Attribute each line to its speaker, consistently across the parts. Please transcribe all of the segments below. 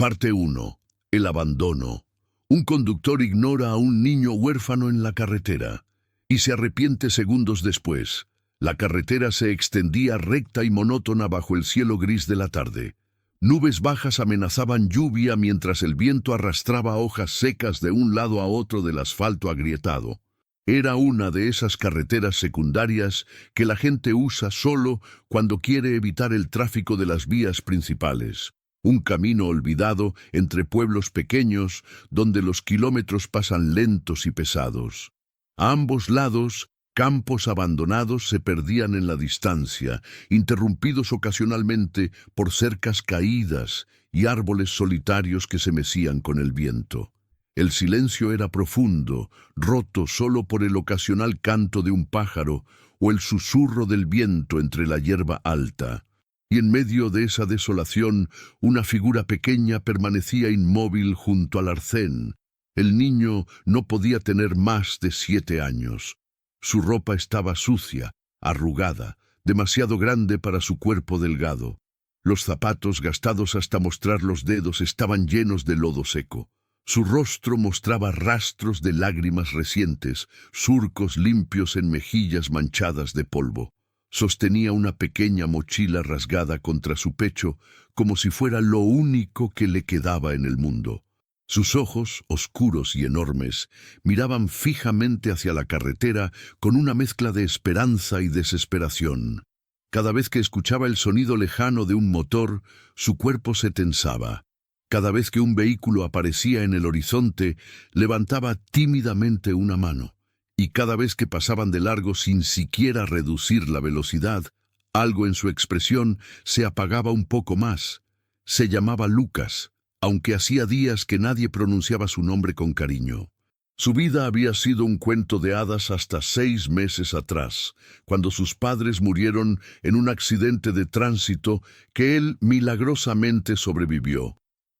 Speaker 1: Parte 1. El abandono. Un conductor ignora a un niño huérfano en la carretera y se arrepiente segundos después. La carretera se extendía recta y monótona bajo el cielo gris de la tarde. Nubes bajas amenazaban lluvia mientras el viento arrastraba hojas secas de un lado a otro del asfalto agrietado. Era una de esas carreteras secundarias que la gente usa solo cuando quiere evitar el tráfico de las vías principales. Un camino olvidado entre pueblos pequeños donde los kilómetros pasan lentos y pesados. A ambos lados, campos abandonados se perdían en la distancia, interrumpidos ocasionalmente por cercas caídas y árboles solitarios que se mecían con el viento. El silencio era profundo, roto solo por el ocasional canto de un pájaro o el susurro del viento entre la hierba alta. Y en medio de esa desolación, una figura pequeña permanecía inmóvil junto al arcén. El niño no podía tener más de 7 años. Su ropa estaba sucia, arrugada, demasiado grande para su cuerpo delgado. Los zapatos, gastados hasta mostrar los dedos, estaban llenos de lodo seco. Su rostro mostraba rastros de lágrimas recientes, surcos limpios en mejillas manchadas de polvo. Sostenía una pequeña mochila rasgada contra su pecho, como si fuera lo único que le quedaba en el mundo. Sus ojos, oscuros y enormes, miraban fijamente hacia la carretera con una mezcla de esperanza y desesperación. Cada vez que escuchaba el sonido lejano de un motor, su cuerpo se tensaba. Cada vez que un vehículo aparecía en el horizonte, levantaba tímidamente una mano. Y cada vez que pasaban de largo sin siquiera reducir la velocidad, algo en su expresión se apagaba un poco más. Se llamaba Lucas, aunque hacía días que nadie pronunciaba su nombre con cariño. Su vida había sido un cuento de hadas hasta 6 meses atrás, cuando sus padres murieron en un accidente de tránsito que él milagrosamente sobrevivió.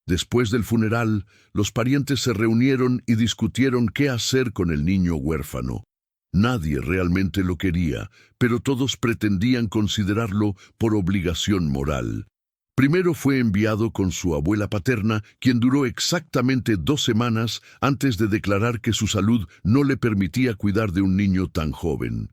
Speaker 1: Después del funeral, los parientes se reunieron y discutieron qué hacer con el niño huérfano. Nadie realmente lo quería, pero todos pretendían considerarlo por obligación moral. Primero fue enviado con su abuela paterna, quien duró exactamente 2 semanas antes de declarar que su salud no le permitía cuidar de un niño tan joven.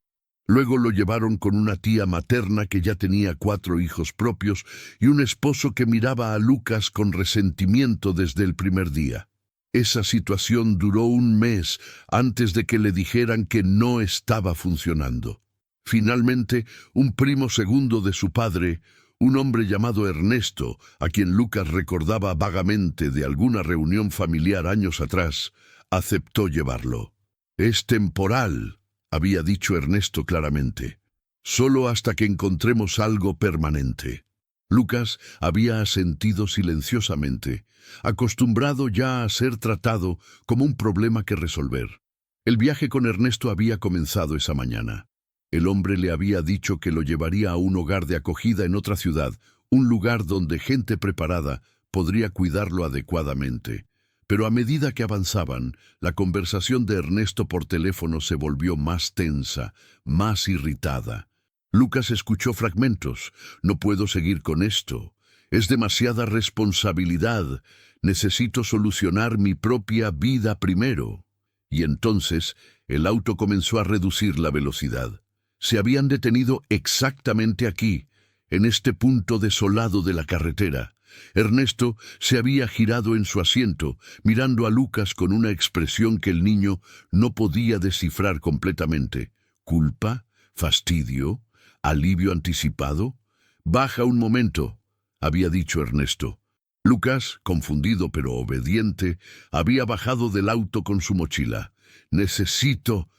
Speaker 1: Luego lo llevaron con una tía materna que ya tenía 4 hijos propios y un esposo que miraba a Lucas con resentimiento desde el primer día. Esa situación duró 1 mes antes de que le dijeran que no estaba funcionando. Finalmente, un primo segundo de su padre, un hombre llamado Ernesto, a quien Lucas recordaba vagamente de alguna reunión familiar años atrás, aceptó llevarlo. «Es temporal», había dicho Ernesto claramente. «Solo hasta que encontremos algo permanente». Lucas había asentido silenciosamente, acostumbrado ya a ser tratado como un problema que resolver. El viaje con Ernesto había comenzado esa mañana. El hombre le había dicho que lo llevaría a un hogar de acogida en otra ciudad, un lugar donde gente preparada podría cuidarlo adecuadamente. Pero a medida que avanzaban, la conversación de Ernesto por teléfono se volvió más tensa, más irritada. Lucas escuchó fragmentos. «No puedo seguir con esto. Es demasiada responsabilidad. Necesito solucionar mi propia vida primero». Y entonces el auto comenzó a reducir la velocidad. Se habían detenido exactamente aquí, en este punto desolado de la carretera. Ernesto se había girado en su asiento, mirando a Lucas con una expresión que el niño no podía descifrar completamente. ¿Culpa? ¿Fastidio? ¿Alivio anticipado? «Baja un momento», había dicho Ernesto. Lucas, confundido pero obediente, había bajado del auto con su mochila. Necesito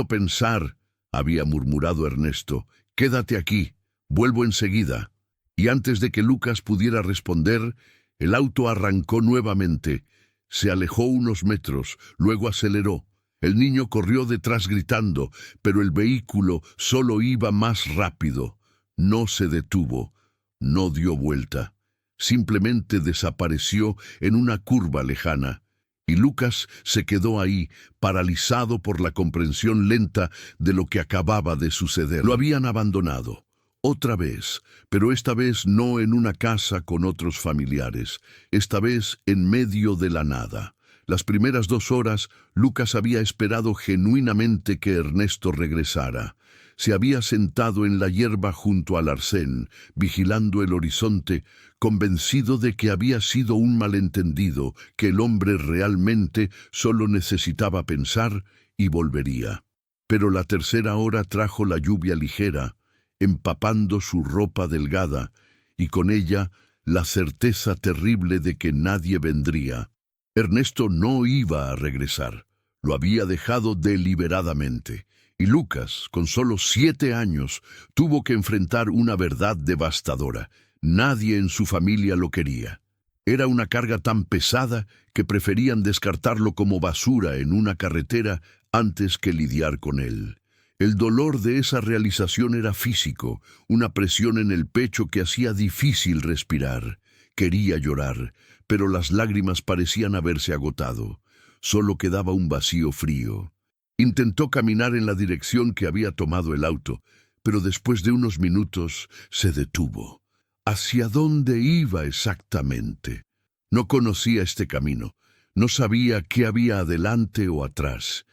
Speaker 1: pensar», había murmurado Ernesto. «Quédate aquí, vuelvo enseguida». Y antes de que Lucas pudiera responder, el auto arrancó nuevamente. Se alejó unos metros, luego aceleró. El niño corrió detrás gritando, pero el vehículo solo iba más rápido. No se detuvo, no dio vuelta. Simplemente desapareció en una curva lejana. Y Lucas se quedó ahí, paralizado por la comprensión lenta de lo que acababa de suceder. Lo habían abandonado. otra vez, pero esta vez no en una casa con otros familiares, esta vez en medio de la nada. Las primeras 2 horas, Lucas había esperado genuinamente que Ernesto regresara. Se había sentado en la hierba junto al arcén, vigilando el horizonte, convencido de que había sido un malentendido, que el hombre realmente solo necesitaba pensar y volvería. Pero la tercera hora trajo la lluvia ligera, empapando su ropa delgada, y con ella la certeza terrible de que nadie vendría. Ernesto no iba a regresar, lo había dejado deliberadamente, y Lucas, con solo 7 años, tuvo que enfrentar una verdad devastadora. Nadie en su familia lo quería. Era una carga tan pesada que preferían descartarlo como basura en una carretera antes que lidiar con él. El dolor de esa realización era físico, una presión en el pecho que hacía difícil respirar. Quería llorar, pero las lágrimas parecían haberse agotado. Solo quedaba un vacío frío. Intentó caminar en la dirección que había tomado el auto, pero después de unos minutos se detuvo. ¿Hacia dónde iba exactamente? No conocía este camino, no sabía qué había adelante o atrás,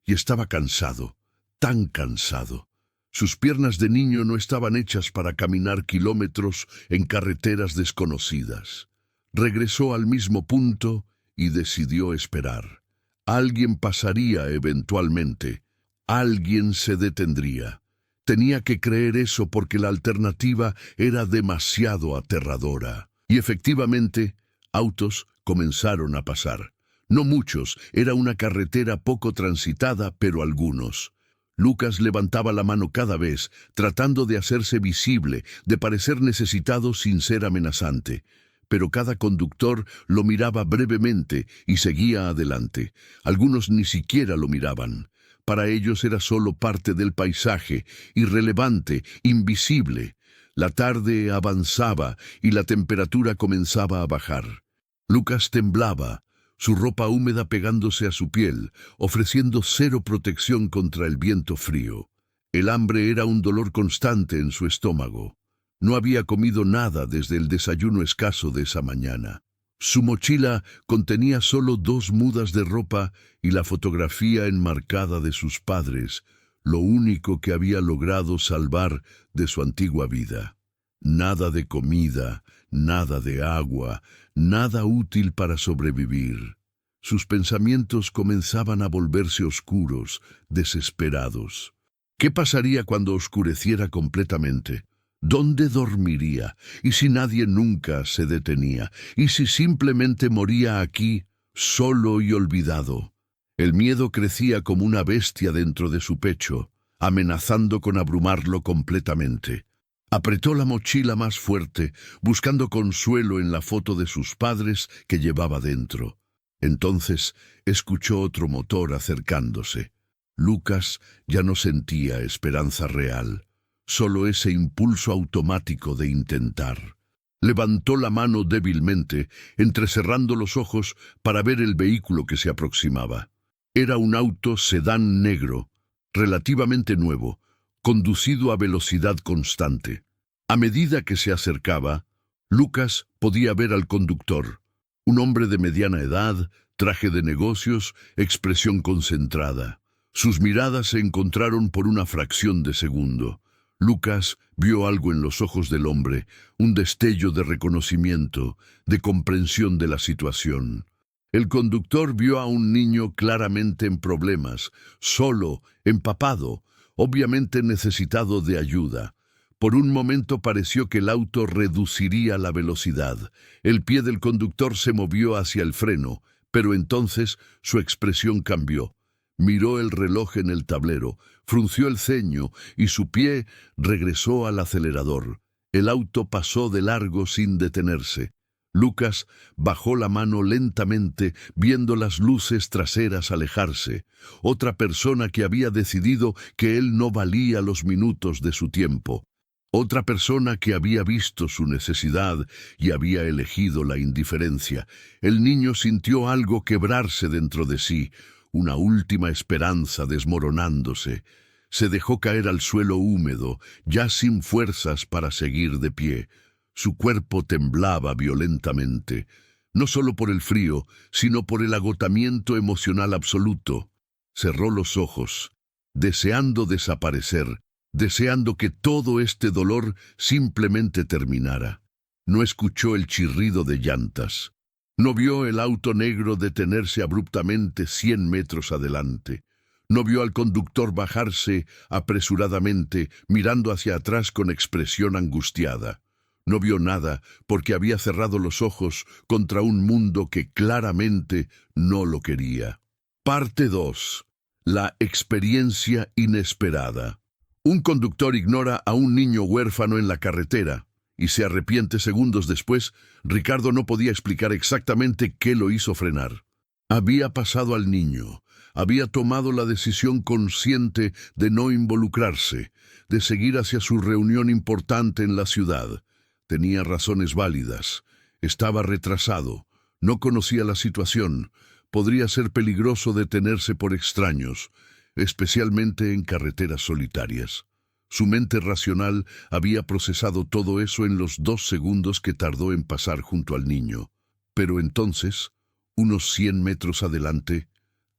Speaker 1: y estaba cansado, tan cansado. Sus piernas de niño no estaban hechas para caminar kilómetros en carreteras desconocidas. Regresó al mismo punto y decidió esperar. Alguien pasaría eventualmente. Alguien se detendría. Tenía que creer eso porque la alternativa era demasiado aterradora. Y efectivamente, autos comenzaron a pasar. No muchos, era una carretera poco transitada, pero algunos. Lucas levantaba la mano cada vez, tratando de hacerse visible, de parecer necesitado sin ser amenazante. Pero cada conductor lo miraba brevemente y seguía adelante. Algunos ni siquiera lo miraban. Para ellos era solo parte del paisaje, irrelevante, invisible. La tarde avanzaba y la temperatura comenzaba a bajar. Lucas temblaba, su ropa húmeda pegándose a su piel, ofreciendo cero protección contra el viento frío. El hambre era un dolor constante en su estómago. No había comido nada desde el desayuno escaso de esa mañana. Su mochila contenía solo 2 mudas de ropa y la fotografía enmarcada de sus padres, lo único que había logrado salvar de su antigua vida. Nada de comida, nada de agua, nada útil para sobrevivir. Sus pensamientos comenzaban a volverse oscuros, desesperados. ¿Qué pasaría cuando oscureciera completamente? ¿Dónde dormiría? ¿Y si nadie nunca se detenía? ¿Y si simplemente moría aquí, solo y olvidado? El miedo crecía como una bestia dentro de su pecho, amenazando con abrumarlo completamente. Apretó la mochila más fuerte, buscando consuelo en la foto de sus padres que llevaba dentro. Entonces escuchó otro motor acercándose. Lucas ya no sentía esperanza real, solo ese impulso automático de intentar. Levantó la mano débilmente, entrecerrando los ojos para ver el vehículo que se aproximaba. Era un auto sedán negro, relativamente nuevo, conducido a velocidad constante. A medida que se acercaba, Lucas podía ver al conductor, un hombre de mediana edad, traje de negocios, expresión concentrada. Sus miradas se encontraron por una fracción de segundo. Lucas vio algo en los ojos del hombre, un destello de reconocimiento, de comprensión de la situación. El conductor vio a un niño claramente en problemas, solo, empapado, obviamente necesitado de ayuda. Por un momento pareció que el auto reduciría la velocidad. El pie del conductor se movió hacia el freno, pero entonces su expresión cambió. Miró el reloj en el tablero, frunció el ceño y su pie regresó al acelerador. El auto pasó de largo sin detenerse. Lucas bajó la mano lentamente, viendo las luces traseras alejarse. Otra persona que había decidido que él no valía los minutos de su tiempo. Otra persona que había visto su necesidad y había elegido la indiferencia. El niño sintió algo quebrarse dentro de sí, una última esperanza desmoronándose. Se dejó caer al suelo húmedo, ya sin fuerzas para seguir de pie. Su cuerpo temblaba violentamente, no solo por el frío, sino por el agotamiento emocional absoluto. Cerró los ojos, deseando desaparecer, deseando que todo este dolor simplemente terminara. No escuchó el chirrido de llantas. No vio el auto negro detenerse abruptamente 100 metros adelante. No vio al conductor bajarse apresuradamente, mirando hacia atrás con expresión angustiada. No vio nada porque había cerrado los ojos contra un mundo que claramente no lo quería. Parte 2. La experiencia inesperada. Un conductor ignora a un niño huérfano en la carretera y se arrepiente segundos después. Ricardo no podía explicar exactamente qué lo hizo frenar. Había pasado al niño. Había tomado la decisión consciente de no involucrarse, de seguir hacia su reunión importante en la ciudad. Tenía razones válidas. Estaba retrasado. No conocía la situación. Podría ser peligroso detenerse por extraños, especialmente en carreteras solitarias. Su mente racional había procesado todo eso en los 2 segundos que tardó en pasar junto al niño. Pero entonces, unos 100 metros adelante,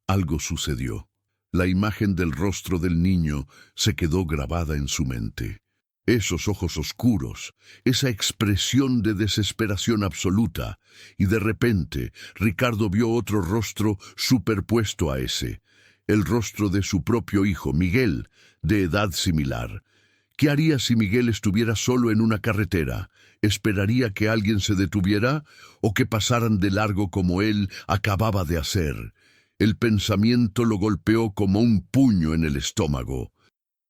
Speaker 1: algo sucedió. La imagen del rostro del niño se quedó grabada en su mente. Esos ojos oscuros, esa expresión de desesperación absoluta, y de repente Ricardo vio otro rostro superpuesto a ese, el rostro de su propio hijo, Miguel, de edad similar. ¿Qué haría si Miguel estuviera solo en una carretera? ¿Esperaría que alguien se detuviera o que pasaran de largo como él acababa de hacer? El pensamiento lo golpeó como un puño en el estómago.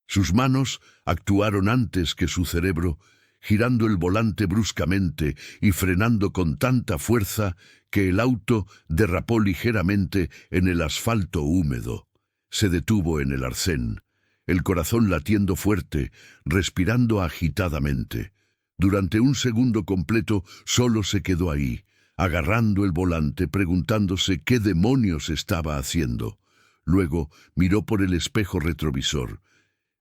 Speaker 1: Sus manos actuaron antes que su cerebro, girando el volante bruscamente y frenando con tanta fuerza que el auto derrapó ligeramente en el asfalto húmedo. Se detuvo en el arcén, el corazón latiendo fuerte, respirando agitadamente. Durante un segundo completo solo se quedó ahí, agarrando el volante, preguntándose qué demonios estaba haciendo. Luego miró por el espejo retrovisor.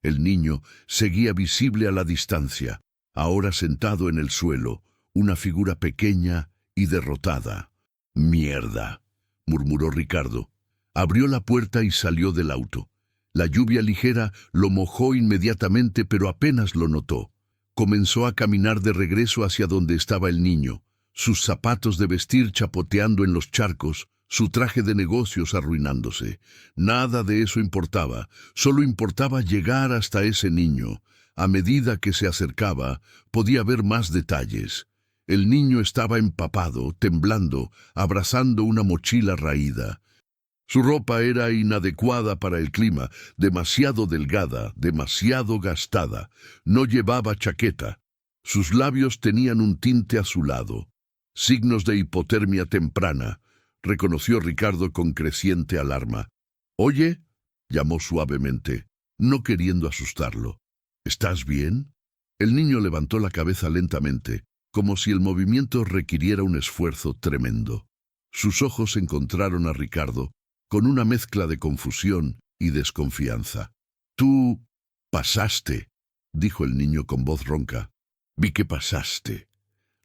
Speaker 1: El niño seguía visible a la distancia, ahora sentado en el suelo, una figura pequeña y derrotada. «Mierda», murmuró Ricardo. Abrió la puerta y salió del auto. La lluvia ligera lo mojó inmediatamente, pero apenas lo notó. Comenzó a caminar de regreso hacia donde estaba el niño, sus zapatos de vestir chapoteando en los charcos, su traje de negocios arruinándose. Nada de eso importaba, solo importaba llegar hasta ese niño. A medida que se acercaba, podía ver más detalles. El niño estaba empapado, temblando, abrazando una mochila raída. Su ropa era inadecuada para el clima, demasiado delgada, demasiado gastada. No llevaba chaqueta. Sus labios tenían un tinte azulado. Signos de hipotermia temprana, reconoció Ricardo con creciente alarma. «Oye», llamó suavemente, no queriendo asustarlo. «¿Estás bien?» El niño levantó la cabeza lentamente, como si el movimiento requiriera un esfuerzo tremendo. Sus ojos encontraron a Ricardo, con una mezcla de confusión y desconfianza. «Tú pasaste», dijo el niño con voz ronca. «Vi que pasaste».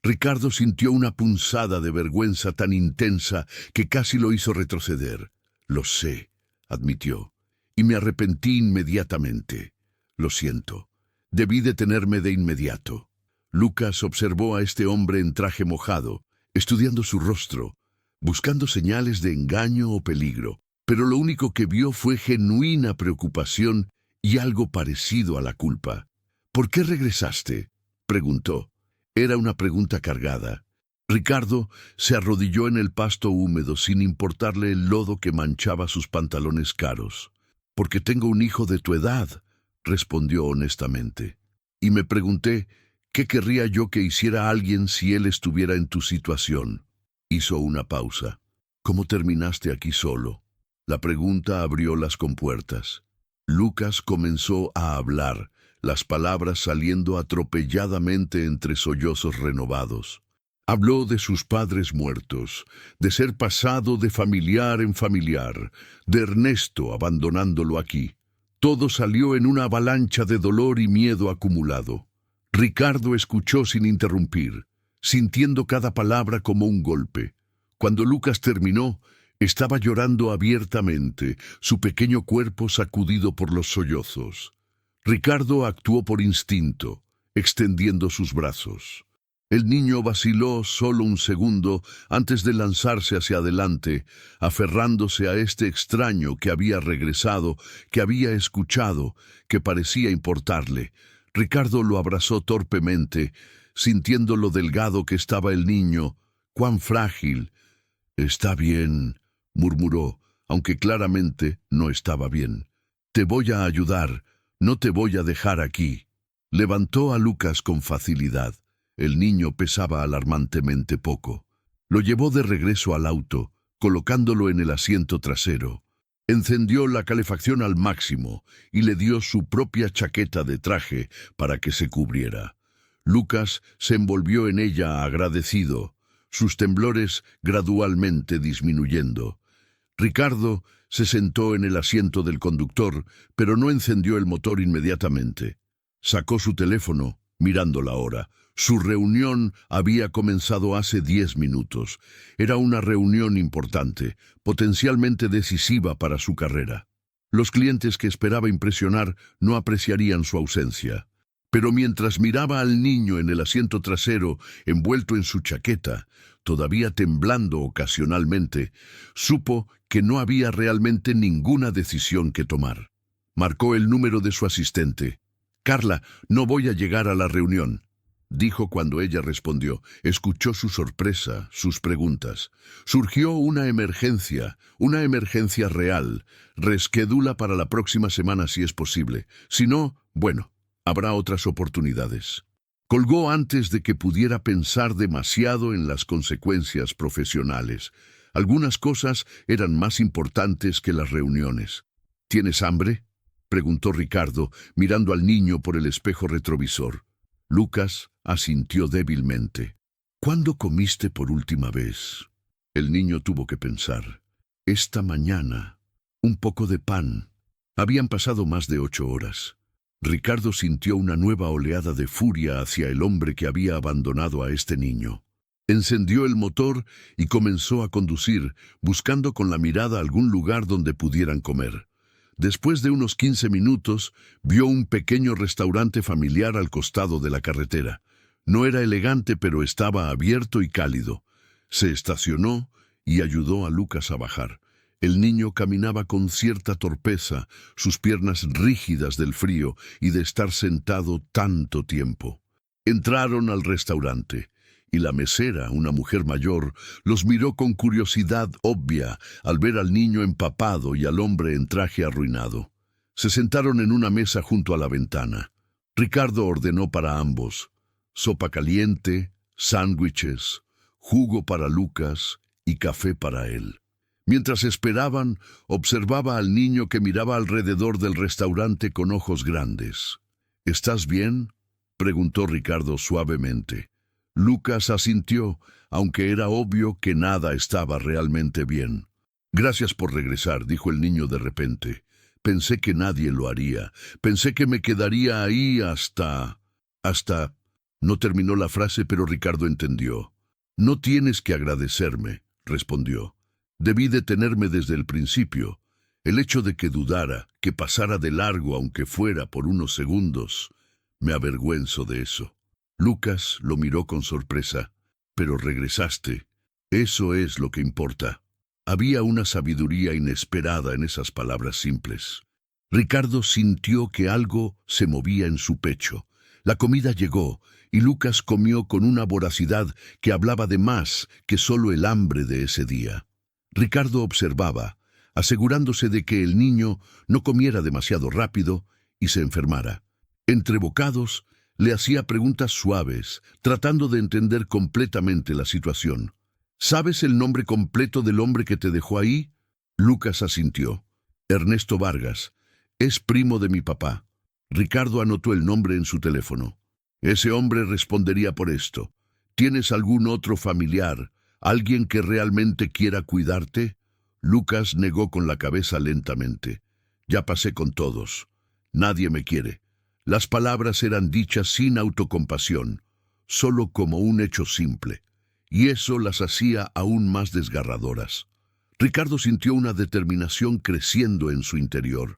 Speaker 1: Ricardo sintió una punzada de vergüenza tan intensa que casi lo hizo retroceder. «Lo sé», admitió, «y me arrepentí inmediatamente. Lo siento. Debí detenerme de inmediato». Lucas observó a este hombre en traje mojado, estudiando su rostro, buscando señales de engaño o peligro, pero lo único que vio fue genuina preocupación y algo parecido a la culpa. «¿Por qué regresaste?», preguntó. Era una pregunta cargada. Ricardo se arrodilló en el pasto húmedo sin importarle el lodo que manchaba sus pantalones caros. «Porque tengo un hijo de tu edad», respondió honestamente. «Y me pregunté, ¿qué querría yo que hiciera alguien si él estuviera en tu situación?» Hizo una pausa. «¿Cómo terminaste aquí solo?». La pregunta abrió las compuertas. Lucas comenzó a hablar, las palabras saliendo atropelladamente entre sollozos renovados. Habló de sus padres muertos, de ser pasado de familiar en familiar, de Ernesto abandonándolo aquí. Todo salió en una avalancha de dolor y miedo acumulado. Ricardo escuchó sin interrumpir, sintiendo cada palabra como un golpe. Cuando Lucas terminó, estaba llorando abiertamente, su pequeño cuerpo sacudido por los sollozos. Ricardo actuó por instinto, extendiendo sus brazos. El niño vaciló solo un segundo antes de lanzarse hacia adelante, aferrándose a este extraño que había regresado, que había escuchado, que parecía importarle. Ricardo lo abrazó torpemente, sintiendo lo delgado que estaba el niño, cuán frágil. «Está bien», murmuró, aunque claramente no estaba bien. «Te voy a ayudar, no te voy a dejar aquí». Levantó a Lucas con facilidad. El niño pesaba alarmantemente poco. Lo llevó de regreso al auto, colocándolo en el asiento trasero. Encendió la calefacción al máximo y le dio su propia chaqueta de traje para que se cubriera. Lucas se envolvió en ella agradecido, sus temblores gradualmente disminuyendo. Ricardo se sentó en el asiento del conductor, pero no encendió el motor inmediatamente. Sacó su teléfono, mirando la hora. Su reunión había comenzado hace 10 minutos. Era una reunión importante, potencialmente decisiva para su carrera. Los clientes que esperaba impresionar no apreciarían su ausencia. Pero mientras miraba al niño en el asiento trasero, envuelto en su chaqueta, todavía temblando ocasionalmente, supo que no había realmente ninguna decisión que tomar. Marcó el número de su asistente. «Carla, no voy a llegar a la reunión», dijo cuando ella respondió. Escuchó su sorpresa, sus preguntas. Surgió una emergencia real. Reschedula para la próxima semana si es posible. Si no, bueno, habrá otras oportunidades. Colgó antes de que pudiera pensar demasiado en las consecuencias profesionales. Algunas cosas eran más importantes que las reuniones. «¿Tienes hambre?», preguntó Ricardo, mirando al niño por el espejo retrovisor. Lucas asintió débilmente. «¿Cuándo comiste por última vez?». El niño tuvo que pensar. «Esta mañana. Un poco de pan». Habían pasado más de 8 horas. Ricardo sintió una nueva oleada de furia hacia el hombre que había abandonado a este niño. Encendió el motor y comenzó a conducir, buscando con la mirada algún lugar donde pudieran comer. Después de unos 15 minutos, vio un pequeño restaurante familiar al costado de la carretera. No era elegante, pero estaba abierto y cálido. Se estacionó y ayudó a Lucas a bajar. El niño caminaba con cierta torpeza, sus piernas rígidas del frío y de estar sentado tanto tiempo. Entraron al restaurante, y la mesera, una mujer mayor, los miró con curiosidad obvia al ver al niño empapado y al hombre en traje arruinado. Se sentaron en una mesa junto a la ventana. Ricardo ordenó para ambos: sopa caliente, sándwiches, jugo para Lucas y café para él. Mientras esperaban, observaba al niño que miraba alrededor del restaurante con ojos grandes. «¿Estás bien?», preguntó Ricardo suavemente. Lucas asintió, aunque era obvio que nada estaba realmente bien. «Gracias por regresar», dijo el niño de repente. «Pensé que nadie lo haría. Pensé que me quedaría ahí hasta... No terminó la frase, pero Ricardo entendió. «No tienes que agradecerme», respondió. «Debí detenerme desde el principio. El hecho de que dudara, que pasara de largo aunque fuera por unos segundos, me avergüenzo de eso». Lucas lo miró con sorpresa. «Pero regresaste. Eso es lo que importa». Había una sabiduría inesperada en esas palabras simples. Ricardo sintió que algo se movía en su pecho. La comida llegó, y Lucas comió con una voracidad que hablaba de más que solo el hambre de ese día. Ricardo observaba, asegurándose de que el niño no comiera demasiado rápido y se enfermara. Entre bocados, le hacía preguntas suaves, tratando de entender completamente la situación. «¿Sabes el nombre completo del hombre que te dejó ahí?». Lucas asintió. «Ernesto Vargas. Es primo de mi papá». Ricardo anotó el nombre en su teléfono. «Ese hombre respondería por esto. ¿Tienes algún otro familiar, alguien que realmente quiera cuidarte?». Lucas negó con la cabeza lentamente. «Ya pasé con todos. Nadie me quiere. Las palabras eran dichas sin autocompasión, solo como un hecho simple, y eso las hacía aún más desgarradoras. Ricardo sintió una determinación creciendo en su interior.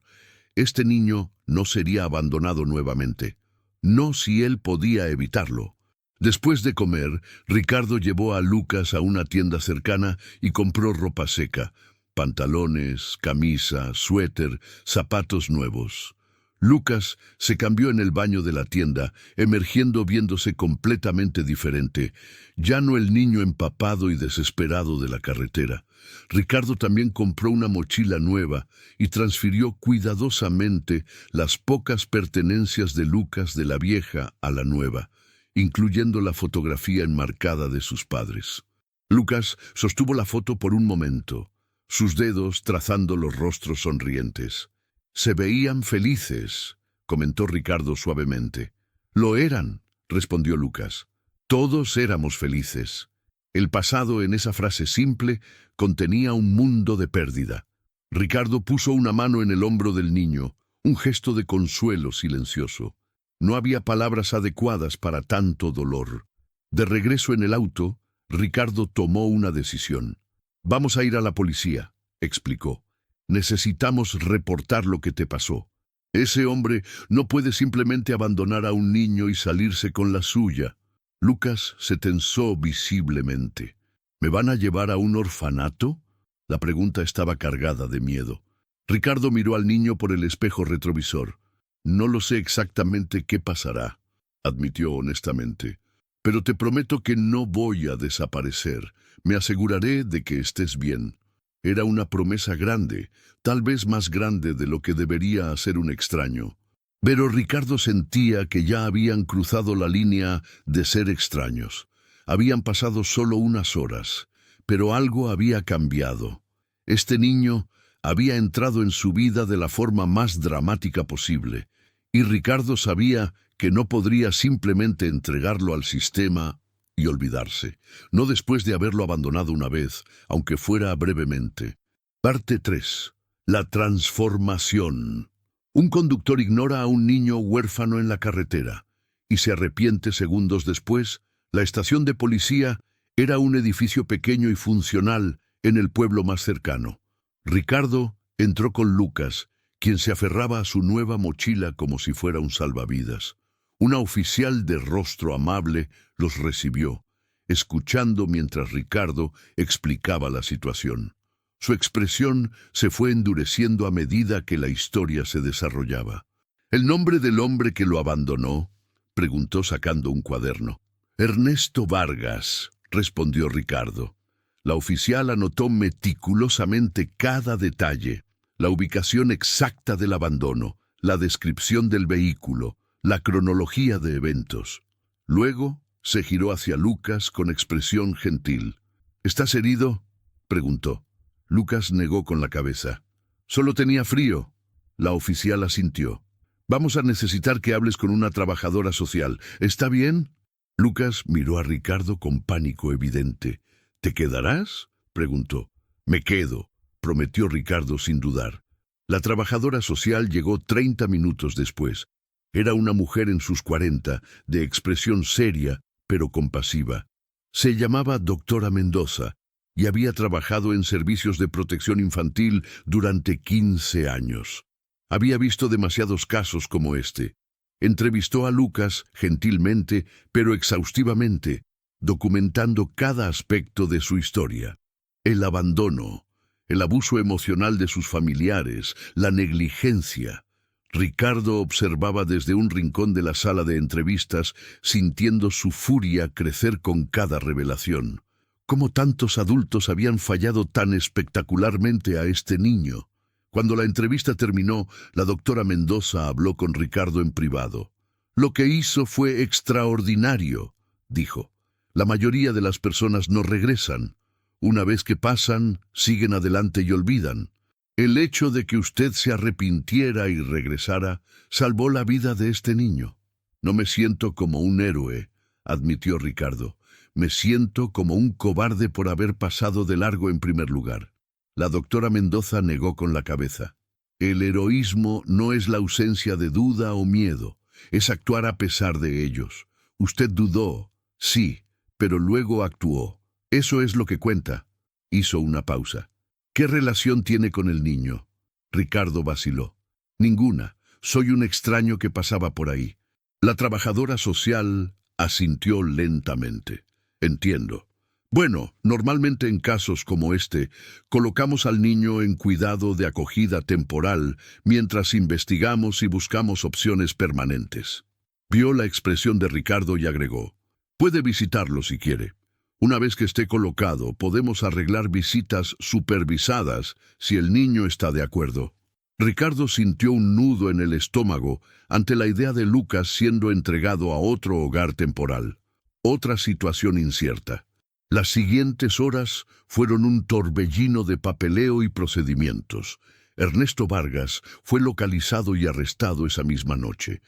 Speaker 1: Este niño no sería abandonado nuevamente, no si él podía evitarlo. Después de comer, Ricardo llevó a Lucas a una tienda cercana y compró ropa seca, pantalones, camisa, suéter, zapatos nuevos. Lucas se cambió en el baño de la tienda, emergiendo viéndose completamente diferente, ya no el niño empapado y desesperado de la carretera. Ricardo también compró una mochila nueva y transfirió cuidadosamente las pocas pertenencias de Lucas de la vieja a la nueva, incluyendo la fotografía enmarcada de sus padres. Lucas sostuvo la foto por un momento, sus dedos trazando los rostros sonrientes. «Se veían felices», comentó Ricardo suavemente. «Lo eran», respondió Lucas. «Todos éramos felices». El pasado en esa frase simple contenía un mundo de pérdida. Ricardo puso una mano en el hombro del niño, un gesto de consuelo silencioso. No había palabras adecuadas para tanto dolor. De regreso en el auto, Ricardo tomó una decisión. «Vamos a ir a la policía», explicó. «Necesitamos reportar lo que te pasó. Ese hombre no puede simplemente abandonar a un niño y salirse con la suya». Lucas se tensó visiblemente. «¿Me van a llevar a un orfanato?». La pregunta estaba cargada de miedo. Ricardo miró al niño por el espejo retrovisor. «No lo sé exactamente qué pasará», admitió honestamente. «Pero te prometo que no voy a desaparecer. Me aseguraré de que estés bien». Era una promesa grande, tal vez más grande de lo que debería hacer un extraño. Pero Ricardo sentía que ya habían cruzado la línea de ser extraños. Habían pasado solo unas horas, pero algo había cambiado. Este niño había entrado en su vida de la forma más dramática posible, y Ricardo sabía que no podría simplemente entregarlo al sistema y olvidarse, no después de haberlo abandonado una vez, aunque fuera brevemente. Parte 3. La transformación. Un conductor ignora a un niño huérfano en la carretera y se arrepiente segundos después. La estación de policía era un edificio pequeño y funcional en el pueblo más cercano. Ricardo entró con Lucas, quien se aferraba a su nueva mochila como si fuera un salvavidas. Una oficial de rostro amable los recibió, escuchando mientras Ricardo explicaba la situación. Su expresión se fue endureciendo a medida que la historia se desarrollaba. «¿El nombre del hombre que lo abandonó?», preguntó sacando un cuaderno. «Ernesto Vargas», respondió Ricardo. La oficial anotó meticulosamente cada detalle, la ubicación exacta del abandono, la descripción del vehículo, la cronología de eventos. Luego se giró hacia Lucas con expresión gentil. «¿Estás herido?», preguntó. Lucas negó con la cabeza. «Solo tenía frío». La oficial asintió. «Vamos a necesitar que hables con una trabajadora social. ¿Está bien?». Lucas miró a Ricardo con pánico evidente. «¿Te quedarás?», preguntó. «Me quedo», prometió Ricardo sin dudar. La trabajadora social llegó 30 minutos después. Era una mujer en sus 40, de expresión seria, pero compasiva. Se llamaba doctora Mendoza y había trabajado en servicios de protección infantil durante 15 años. Había visto demasiados casos como este. Entrevistó a Lucas gentilmente, pero exhaustivamente, documentando cada aspecto de su historia. El abandono, el abuso emocional de sus familiares, la negligencia. Ricardo observaba desde un rincón de la sala de entrevistas, sintiendo su furia crecer con cada revelación. ¿Cómo tantos adultos habían fallado tan espectacularmente a este niño? Cuando la entrevista terminó, la doctora Mendoza habló con Ricardo en privado. «Lo que hizo fue extraordinario», dijo. «La mayoría de las personas no regresan. Una vez que pasan, siguen adelante y olvidan. El hecho de que usted se arrepintiera y regresara salvó la vida de este niño». «No me siento como un héroe», admitió Ricardo. «Me siento como un cobarde por haber pasado de largo en primer lugar». La doctora Mendoza negó con la cabeza. El heroísmo no es la ausencia de duda o miedo, es actuar a pesar de ellos. Usted dudó, sí, pero luego actuó. Eso es lo que cuenta. Hizo una pausa. ¿Qué relación tiene con el niño? Ricardo vaciló. Ninguna. Soy un extraño que pasaba por ahí. La trabajadora social asintió lentamente. Entiendo. Bueno, normalmente en casos como este, colocamos al niño en cuidado de acogida temporal mientras investigamos y buscamos opciones permanentes. Vio la expresión de Ricardo y agregó: puede visitarlo si quiere. Una vez que esté colocado, podemos arreglar visitas supervisadas si el niño está de acuerdo. Ricardo sintió un nudo en el estómago ante la idea de Lucas siendo entregado a otro hogar temporal. Otra situación incierta. Las siguientes horas fueron un torbellino de papeleo y procedimientos. Ernesto Vargas fue localizado y arrestado esa misma noche.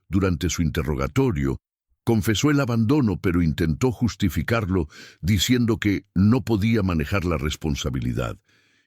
Speaker 1: Durante su interrogatorio, confesó el abandono, pero intentó justificarlo diciendo que no podía manejar la responsabilidad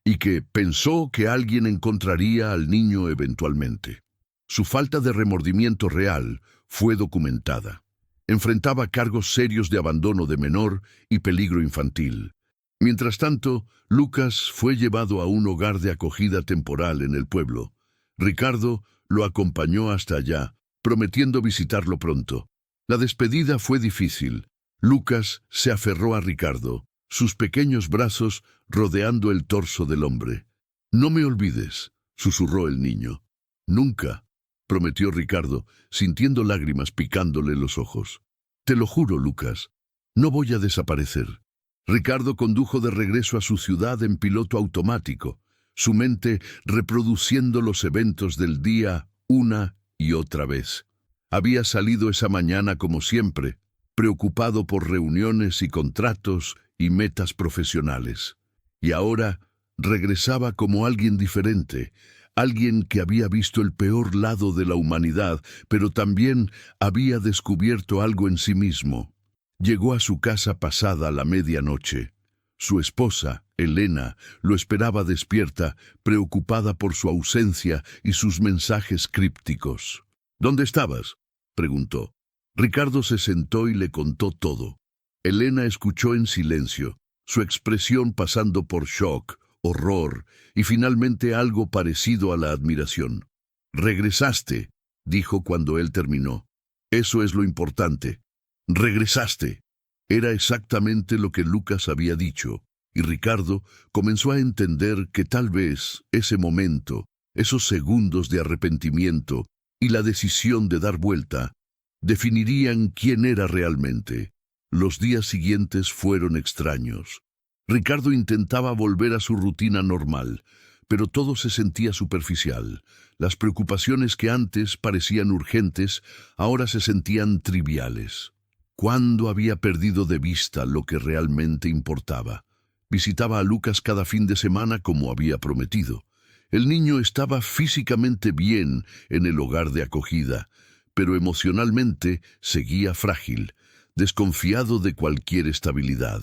Speaker 1: y que pensó que alguien encontraría al niño eventualmente. Su falta de remordimiento real fue documentada. Enfrentaba cargos serios de abandono de menor y peligro infantil. Mientras tanto, Lucas fue llevado a un hogar de acogida temporal en el pueblo. Ricardo lo acompañó hasta allá, prometiendo visitarlo pronto. La despedida fue difícil. Lucas se aferró a Ricardo, sus pequeños brazos rodeando el torso del hombre. «No me olvides», susurró el niño. «Nunca», prometió Ricardo, sintiendo lágrimas picándole los ojos. «Te lo juro, Lucas, no voy a desaparecer». Ricardo condujo de regreso a su ciudad en piloto automático, su mente reproduciendo los eventos del día una y otra vez. Había salido esa mañana como siempre, preocupado por reuniones y contratos y metas profesionales. Y ahora regresaba como alguien diferente, alguien que había visto el peor lado de la humanidad, pero también había descubierto algo en sí mismo. Llegó a su casa pasada la medianoche. Su esposa, Elena, lo esperaba despierta, preocupada por su ausencia y sus mensajes crípticos. «¿Dónde estabas?», preguntó. Ricardo se sentó y le contó todo. Elena escuchó en silencio, su expresión pasando por shock, horror y finalmente algo parecido a la admiración. «Regresaste», dijo cuando él terminó. «Eso es lo importante. Regresaste». Era exactamente lo que Lucas había dicho, y Ricardo comenzó a entender que tal vez ese momento, esos segundos de arrepentimiento y la decisión de dar vuelta, definirían quién era realmente. Los días siguientes fueron extraños. Ricardo intentaba volver a su rutina normal, pero todo se sentía superficial. Las preocupaciones que antes parecían urgentes, ahora se sentían triviales. ¿Cuándo había perdido de vista lo que realmente importaba? Visitaba a Lucas cada fin de semana como había prometido. El niño estaba físicamente bien en el hogar de acogida, pero emocionalmente seguía frágil, desconfiado de cualquier estabilidad.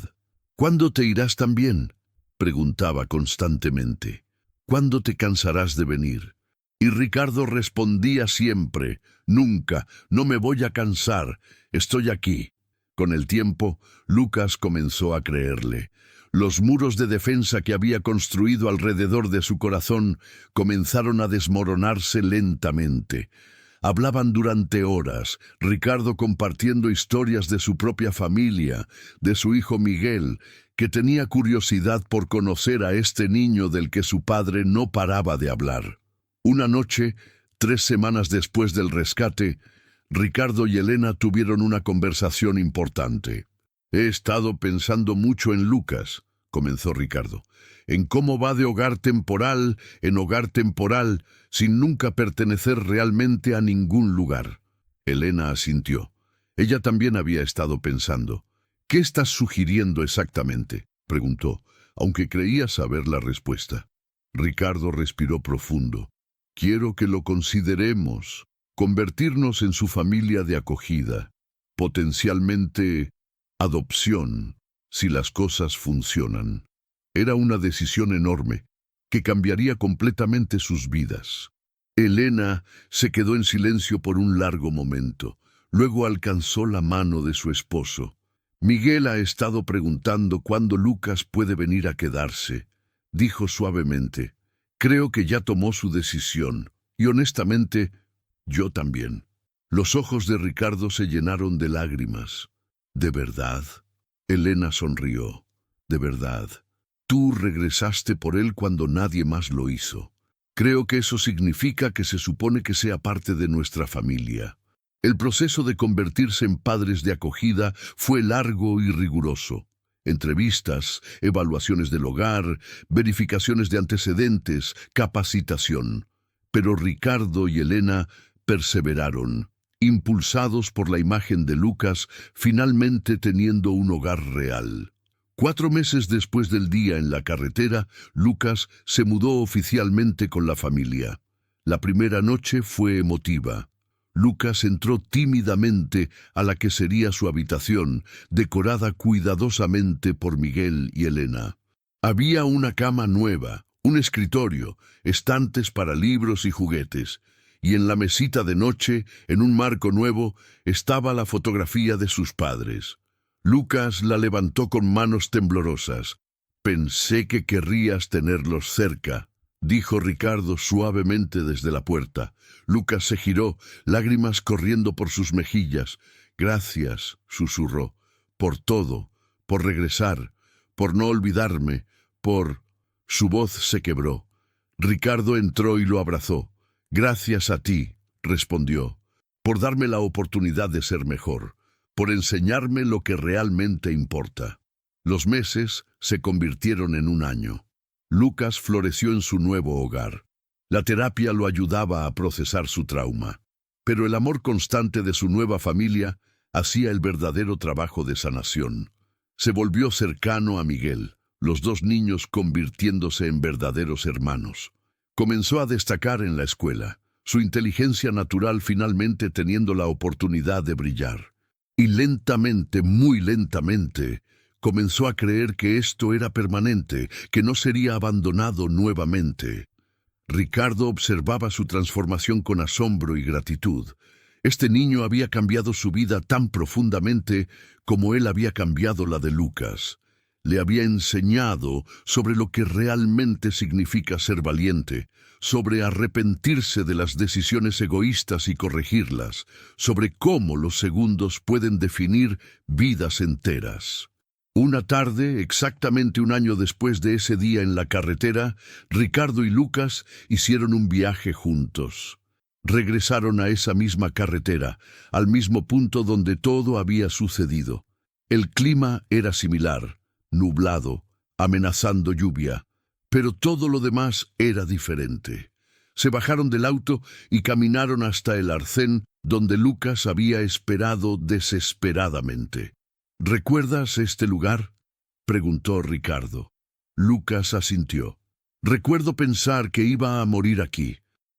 Speaker 1: «¿Cuándo te irás también?», preguntaba constantemente. «¿Cuándo te cansarás de venir?». Y Ricardo respondía siempre: «Nunca, no me voy a cansar, estoy aquí». Con el tiempo, Lucas comenzó a creerle. Los muros de defensa que había construido alrededor de su corazón comenzaron a desmoronarse lentamente. Hablaban durante horas, Ricardo compartiendo historias de su propia familia, de su hijo Miguel, que tenía curiosidad por conocer a este niño del que su padre no paraba de hablar. Una noche, 3 semanas después del rescate, Ricardo y Elena tuvieron una conversación importante. «He estado pensando mucho en Lucas», comenzó Ricardo, «en cómo va de hogar temporal en hogar temporal, sin nunca pertenecer realmente a ningún lugar». Elena asintió. Ella también había estado pensando. «¿Qué estás sugiriendo exactamente?», preguntó, aunque creía saber la respuesta. Ricardo respiró profundo. «Quiero que lo consideremos. Convertirnos en su familia de acogida. Potencialmente adopción, si las cosas funcionan». Era una decisión enorme. que cambiaría completamente sus vidas. Elena se quedó en silencio por un largo momento. Luego alcanzó la mano de su esposo. Miguel ha estado preguntando cuándo Lucas puede venir a quedarse, dijo suavemente. Creo que ya tomó su decisión, y honestamente, yo también. Los ojos de Ricardo se llenaron de lágrimas. ¿De verdad? Elena sonrió. De verdad. Tú regresaste por él cuando nadie más lo hizo. Creo que eso significa que se supone que sea parte de nuestra familia. El proceso de convertirse en padres de acogida fue largo y riguroso. Entrevistas, evaluaciones del hogar, verificaciones de antecedentes, capacitación. Pero Ricardo y Elena perseveraron, impulsados por la imagen de Lucas, finalmente teniendo un hogar real. 4 meses después del día en la carretera, Lucas se mudó oficialmente con la familia. La primera noche fue emotiva. Lucas entró tímidamente a la que sería su habitación, decorada cuidadosamente por Miguel y Elena. Había una cama nueva, un escritorio, estantes para libros y juguetes, y en la mesita de noche, en un marco nuevo, estaba la fotografía de sus padres. Lucas la levantó con manos temblorosas. «Pensé que querrías tenerlos cerca», dijo Ricardo suavemente desde la puerta. Lucas se giró, lágrimas corriendo por sus mejillas. «Gracias», susurró, «por todo, por regresar, por no olvidarme, por...». Su voz se quebró. Ricardo entró y lo abrazó. «Gracias a ti», respondió, «por darme la oportunidad de ser mejor, por enseñarme lo que realmente importa». Los meses se convirtieron en un año. Lucas floreció en su nuevo hogar. La terapia lo ayudaba a procesar su trauma, pero el amor constante de su nueva familia hacía el verdadero trabajo de sanación. Se volvió cercano a Miguel, los 2 niños convirtiéndose en verdaderos hermanos. Comenzó a destacar en la escuela, su inteligencia natural finalmente teniendo la oportunidad de brillar. Y lentamente, muy lentamente, comenzó a creer que esto era permanente, que no sería abandonado nuevamente. Ricardo observaba su transformación con asombro y gratitud. Este niño había cambiado su vida tan profundamente como él había cambiado la de Lucas. Le había enseñado sobre lo que realmente significa ser valiente, sobre arrepentirse de las decisiones egoístas y corregirlas, sobre cómo los segundos pueden definir vidas enteras. Una tarde, exactamente 1 año después de ese día en la carretera, Ricardo y Lucas hicieron un viaje juntos. Regresaron a esa misma carretera, al mismo punto donde todo había sucedido. El clima era similar, nublado, amenazando lluvia, pero todo lo demás era diferente. Se bajaron del auto y caminaron hasta el arcén donde Lucas había esperado desesperadamente. «¿Recuerdas este lugar?», preguntó Ricardo. Lucas asintió. «Recuerdo pensar que iba a morir aquí,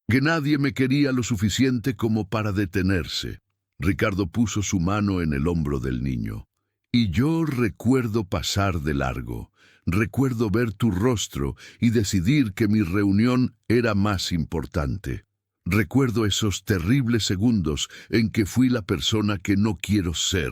Speaker 1: que nadie me quería lo suficiente como para detenerse». Ricardo puso su mano en el hombro del niño. «Y yo recuerdo pasar de largo. Recuerdo ver tu rostro y decidir que mi reunión era más importante. Recuerdo esos terribles segundos en que fui la persona que no quiero ser».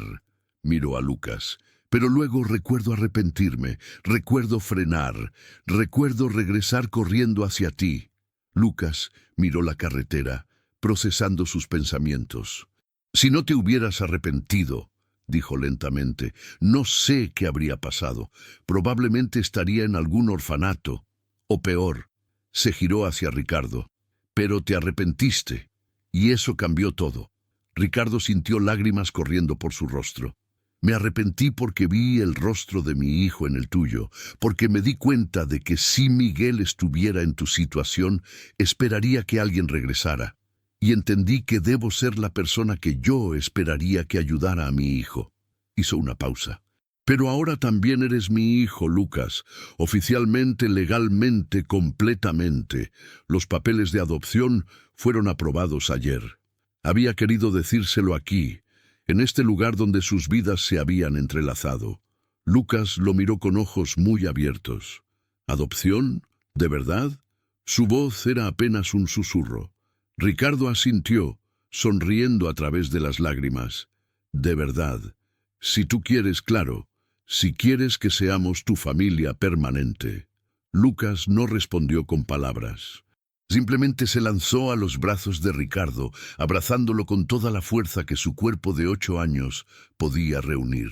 Speaker 1: Miró a Lucas. «Pero luego recuerdo arrepentirme, recuerdo frenar, recuerdo regresar corriendo hacia ti». Lucas miró la carretera, procesando sus pensamientos. «Si no te hubieras arrepentido», dijo lentamente, «no sé qué habría pasado. Probablemente estaría en algún orfanato. O peor». Se giró hacia Ricardo. «Pero te arrepentiste, y eso cambió todo». Ricardo sintió lágrimas corriendo por su rostro. «Me arrepentí porque vi el rostro de mi hijo en el tuyo, porque me di cuenta de que si Miguel estuviera en tu situación, esperaría que alguien regresara. Y entendí que debo ser la persona que yo esperaría que ayudara a mi hijo». Hizo una pausa. «Pero ahora también eres mi hijo, Lucas, oficialmente, legalmente, completamente. Los papeles de adopción fueron aprobados ayer. Había querido decírselo aquí, en este lugar donde sus vidas se habían entrelazado». Lucas lo miró con ojos muy abiertos. «¿Adopción? ¿De verdad? Su voz era apenas un susurro. Ricardo asintió, sonriendo a través de las lágrimas. De verdad. Si tú quieres, claro. Si quieres que seamos tu familia permanente. Lucas no respondió con palabras. Simplemente se lanzó a los brazos de Ricardo, abrazándolo con toda la fuerza que su cuerpo de 8 años podía reunir.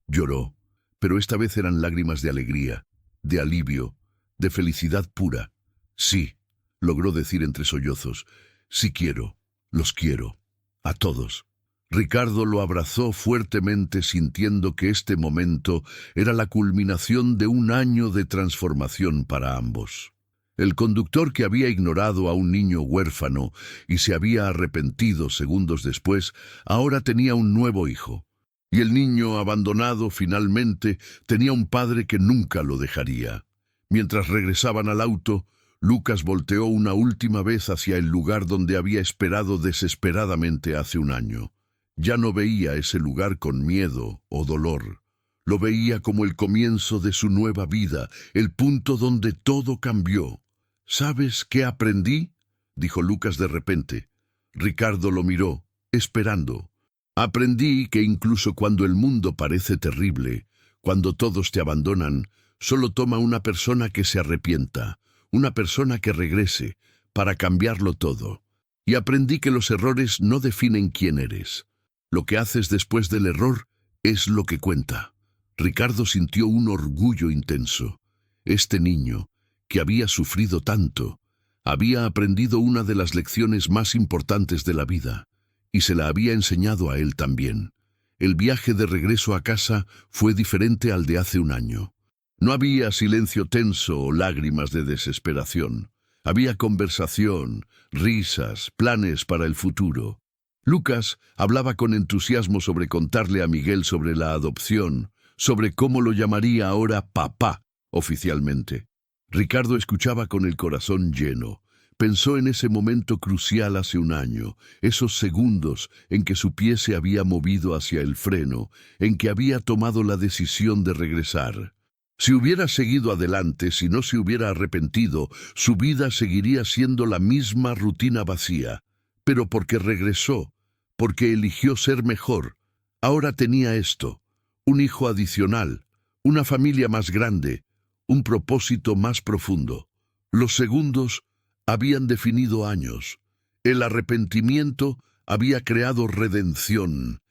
Speaker 1: Lloró, pero esta vez eran lágrimas de alegría, de alivio, de felicidad pura. Sí, logró decir entre sollozos, sí quiero, los quiero, a todos. Ricardo lo abrazó fuertemente sintiendo que este momento era la culminación de un año de transformación para ambos. El conductor que había ignorado a un niño huérfano y se había arrepentido segundos después, ahora tenía un nuevo hijo. Y el niño abandonado finalmente tenía un padre que nunca lo dejaría. Mientras regresaban al auto, Lucas volteó una última vez hacia el lugar donde había esperado desesperadamente hace un año. Ya no veía ese lugar con miedo o dolor. Lo veía como el comienzo de su nueva vida, el punto donde todo cambió. ¿Sabes qué aprendí?, dijo Lucas de repente. Ricardo lo miró, esperando. Aprendí que incluso cuando el mundo parece terrible, cuando todos te abandonan, solo toma una persona que se arrepienta, una persona que regrese, para cambiarlo todo. Y aprendí que los errores no definen quién eres. Lo que haces después del error es lo que cuenta. Ricardo sintió un orgullo intenso. Este niño, que había sufrido tanto, había aprendido una de las lecciones más importantes de la vida, y se la había enseñado a él también. El viaje de regreso a casa fue diferente al de hace un año. No había silencio tenso o lágrimas de desesperación. Había conversación, risas, planes para el futuro. Lucas hablaba con entusiasmo sobre contarle a Miguel sobre la adopción, sobre cómo lo llamaría ahora papá, oficialmente. Ricardo escuchaba con el corazón lleno. Pensó en ese momento crucial hace un año, esos segundos en que su pie se había movido hacia el freno, en que había tomado la decisión de regresar. Si hubiera seguido adelante, si no se hubiera arrepentido, su vida seguiría siendo la misma rutina vacía. Pero porque regresó, porque eligió ser mejor, ahora tenía esto, un hijo adicional, una familia más grande, un propósito más profundo. Los segundos habían definido años. El arrepentimiento había creado redención.